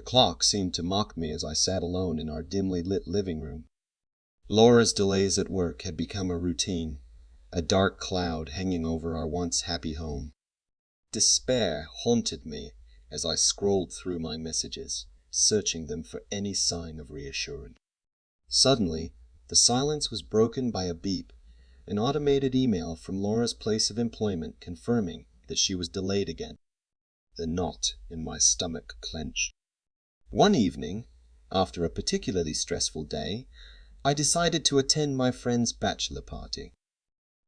clock seemed to mock me as I sat alone in our dimly lit living room. Laura's delays at work had become a routine, a dark cloud hanging over our once happy home. Despair haunted me as I scrolled through my messages, searching them for any sign of reassurance. Suddenly, the silence was broken by a beep, an automated email from Laura's place of employment confirming that she was delayed again. The knot in my stomach clenched. One evening, after a particularly stressful day, I decided to attend my friend's bachelor party.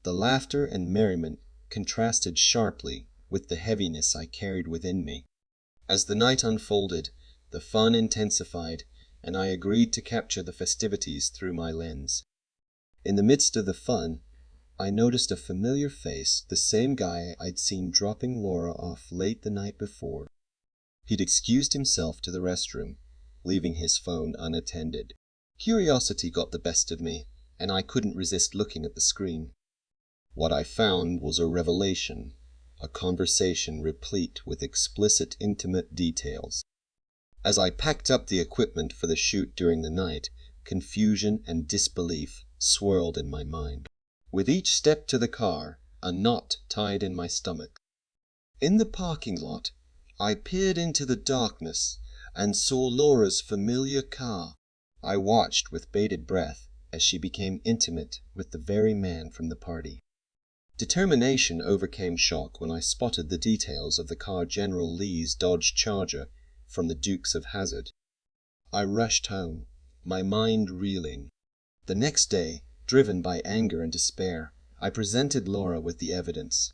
The laughter and merriment contrasted sharply with the heaviness I carried within me. As the night unfolded, the fun intensified, and I agreed to capture the festivities through my lens. In the midst of the fun, I noticed a familiar face, the same guy I'd seen dropping Laura off late the night before. He'd excused himself to the restroom, leaving his phone unattended. Curiosity got the best of me, and I couldn't resist looking at the screen. What I found was a revelation, a conversation replete with explicit, intimate details. As I packed up the equipment for the shoot during the night, confusion and disbelief swirled in my mind. With each step to the car, a knot tied in my stomach. In the parking lot, I peered into the darkness and saw Laura's familiar car. I watched with bated breath as she became intimate with the very man from the party. Determination overcame shock when I spotted the details of the car General Lee's Dodge Charger from the Dukes of Hazzard. I rushed home, my mind reeling. The next day, driven by anger and despair, I presented Laura with the evidence.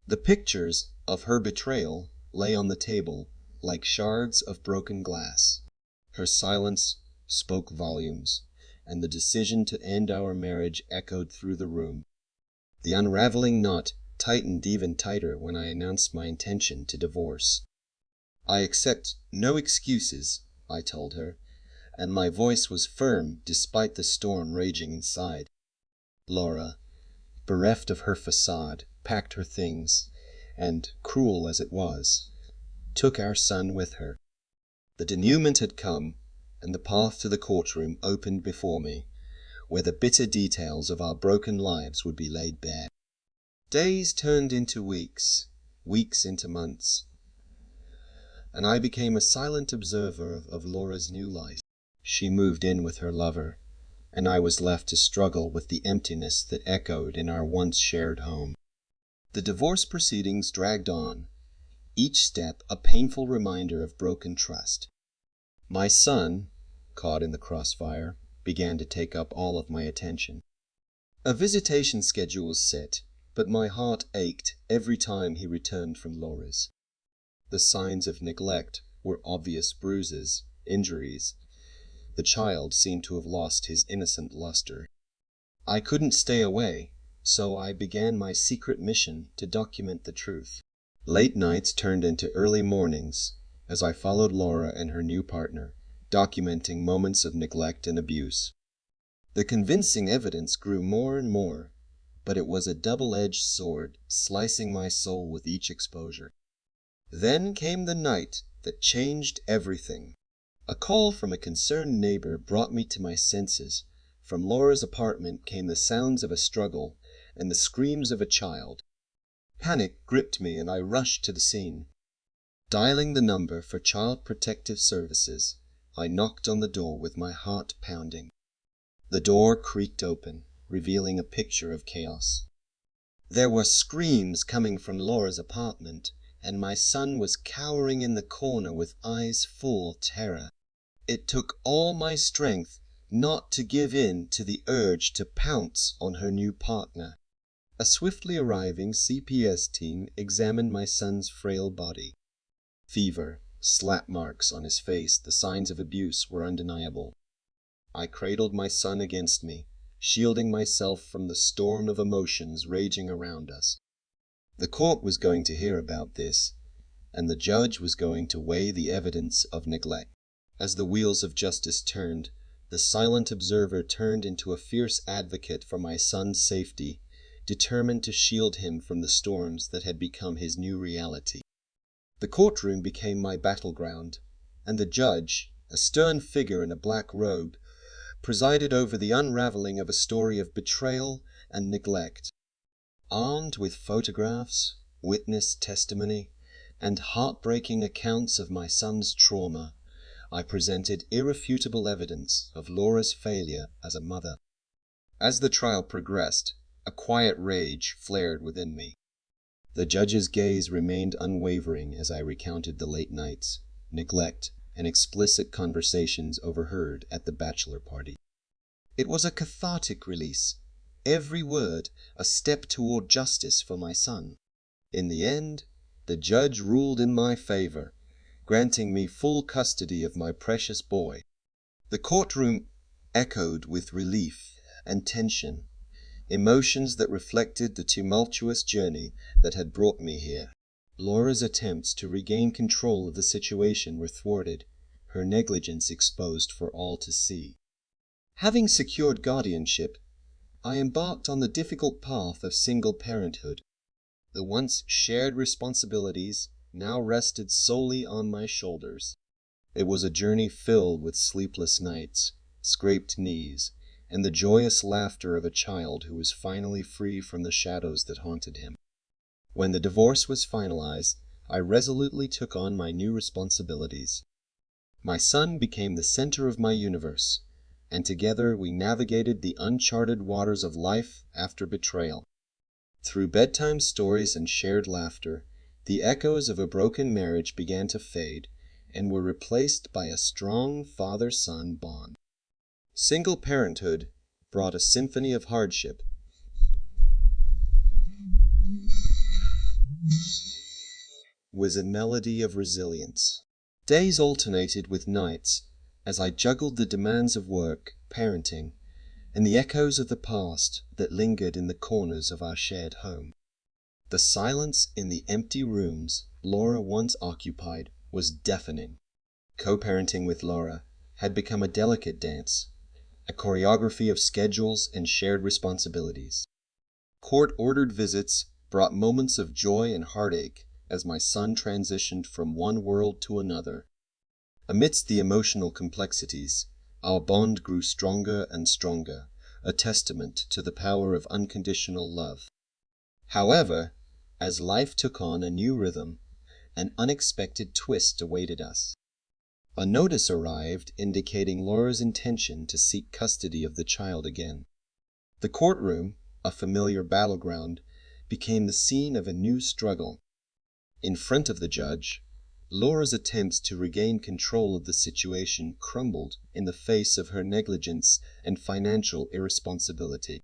The pictures of her betrayal lay on the table like shards of broken glass. Her silence spoke volumes, and the decision to end our marriage echoed through the room. The unraveling knot tightened even tighter when I announced my intention to divorce. I accept no excuses, I told her, and my voice was firm despite the storm raging inside. Laura, bereft of her facade, packed her things, and, cruel as it was, took our son with her. The denouement had come, and the path to the courtroom opened before me, where the bitter details of our broken lives would be laid bare. Days turned into weeks, weeks into months, and I became a silent observer of Laura's new life. She moved in with her lover, and I was left to struggle with the emptiness that echoed in our once shared home. The divorce proceedings dragged on, each step a painful reminder of broken trust. My son, caught in the crossfire, began to take up all of my attention. A visitation schedule was set, but my heart ached every time he returned from Laura's. The signs of neglect were obvious: bruises, injuries. The child seemed to have lost his innocent luster. I couldn't stay away, so I began my secret mission to document the truth. Late nights turned into early mornings as I followed Laura and her new partner, documenting moments of neglect and abuse. The convincing evidence grew more and more, but it was a double-edged sword, slicing my soul with each exposure. Then came the night that changed everything. A call from a concerned neighbor brought me to my senses. From Laura's apartment came the sounds of a struggle and the screams of a child. Panic gripped me and I rushed to the scene. Dialing the number for Child Protective Services, I knocked on the door with my heart pounding. The door creaked open, revealing a picture of chaos. There were screams coming from Laura's apartment, and my son was cowering in the corner with eyes full of terror. It took all my strength not to give in to the urge to pounce on her new partner. A swiftly arriving CPS team examined my son's frail body. Fever, slap marks on his face, the signs of abuse were undeniable. I cradled my son against me, shielding myself from the storm of emotions raging around us. The court was going to hear about this, and the judge was going to weigh the evidence of neglect. As the wheels of justice turned, the silent observer turned into a fierce advocate for my son's safety, determined to shield him from the storms that had become his new reality. The courtroom became my battleground, and the judge, a stern figure in a black robe, presided over the unraveling of a story of betrayal and neglect. Armed with photographs, witness testimony, and heartbreaking accounts of my son's trauma, I presented irrefutable evidence of Laura's failure as a mother. As the trial progressed, a quiet rage flared within me. The judge's gaze remained unwavering as I recounted the late nights, neglect, and explicit conversations overheard at the bachelor party. It was a cathartic release, every word a step toward justice for my son. In the end, the judge ruled in my favor, granting me full custody of my precious boy. The courtroom echoed with relief and tension, emotions that reflected the tumultuous journey that had brought me here. Laura's attempts to regain control of the situation were thwarted, her negligence exposed for all to see. Having secured guardianship, I embarked on the difficult path of single parenthood. The once shared responsibilities now rested solely on my shoulders. It was a journey filled with sleepless nights, scraped knees, and the joyous laughter of a child who was finally free from the shadows that haunted him. When the divorce was finalized, I resolutely took on my new responsibilities. My son became the center of my universe, and together we navigated the uncharted waters of life after betrayal. Through bedtime stories and shared laughter, the echoes of a broken marriage began to fade and were replaced by a strong father-son bond. Single parenthood brought a symphony of hardship, with a melody of resilience. Days alternated with nights as I juggled the demands of work, parenting, and the echoes of the past that lingered in the corners of our shared home. The silence in the empty rooms Laura once occupied was deafening. Co-parenting with Laura had become a delicate dance, a choreography of schedules and shared responsibilities. Court-ordered visits brought moments of joy and heartache as my son transitioned from one world to another. Amidst the emotional complexities, our bond grew stronger and stronger, a testament to the power of unconditional love. However, as life took on a new rhythm, an unexpected twist awaited us. A notice arrived indicating Laura's intention to seek custody of the child again. The courtroom, a familiar battleground, became the scene of a new struggle. In front of the judge, Laura's attempts to regain control of the situation crumbled in the face of her negligence and financial irresponsibility.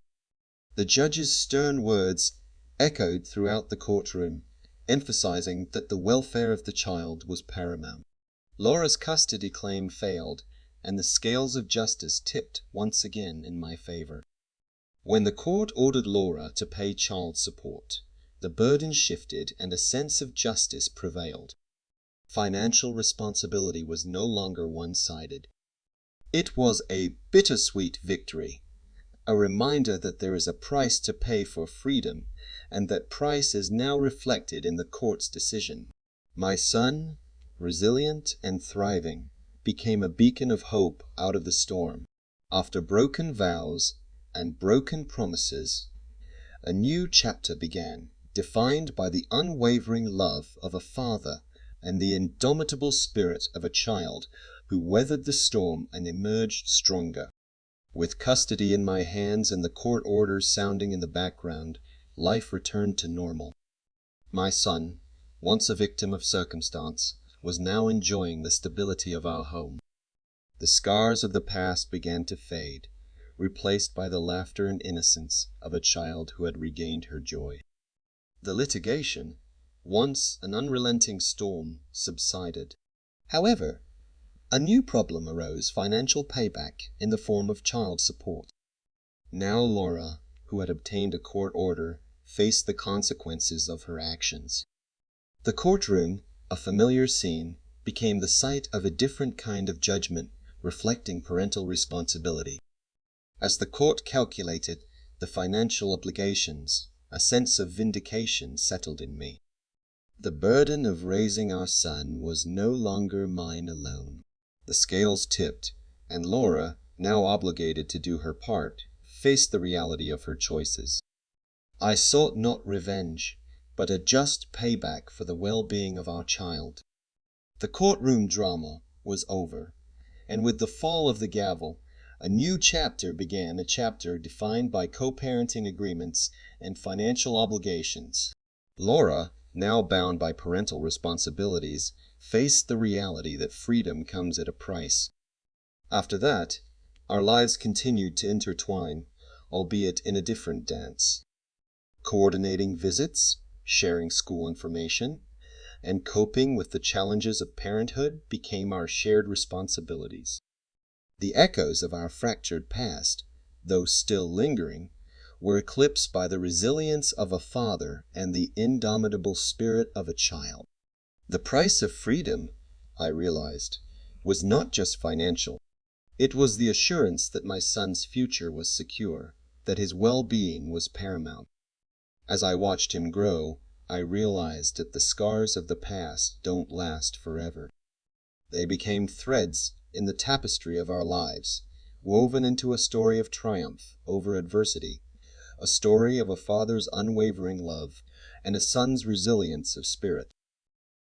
The judge's stern words echoed throughout the courtroom, emphasizing that the welfare of the child was paramount. Laura's custody claim failed, and the scales of justice tipped once again in my favor. When the court ordered Laura to pay child support, the burden shifted and a sense of justice prevailed. Financial responsibility was no longer one-sided. It was a bittersweet victory, a reminder that there is a price to pay for freedom, and that price is now reflected in the court's decision. My son, resilient and thriving, became a beacon of hope out of the storm. After broken vows and broken promises, a new chapter began, defined by the unwavering love of a father and the indomitable spirit of a child who weathered the storm and emerged stronger. With custody in my hands and the court orders sounding in the background, life returned to normal. My son, once a victim of circumstance, was now enjoying the stability of our home. The scars of the past began to fade, replaced by the laughter and innocence of a child who had regained her joy. The litigation, once an unrelenting storm, subsided. However, a new problem arose: financial payback in the form of child support. Now Laura, who had obtained a court order, faced the consequences of her actions. The courtroom, a familiar scene, became the site of a different kind of judgment, reflecting parental responsibility. As the court calculated the financial obligations, a sense of vindication settled in me. The burden of raising our son was no longer mine alone. The scales tipped, and Laura, now obligated to do her part, faced the reality of her choices. I sought not revenge, but a just payback for the well-being of our child. The courtroom drama was over, and with the fall of the gavel, a new chapter began, a chapter defined by co-parenting agreements and financial obligations. Laura, now bound by parental responsibilities, faced the reality that freedom comes at a price. After that, our lives continued to intertwine, albeit in a different dance. Coordinating visits, sharing school information, and coping with the challenges of parenthood became our shared responsibilities. The echoes of our fractured past, though still lingering, were eclipsed by the resilience of a father and the indomitable spirit of a child. The price of freedom, I realized, was not just financial. It was the assurance that my son's future was secure, that his well-being was paramount. As I watched him grow, I realized that the scars of the past don't last forever. They became threads in the tapestry of our lives, woven into a story of triumph over adversity, a story of a father's unwavering love and a son's resilience of spirit.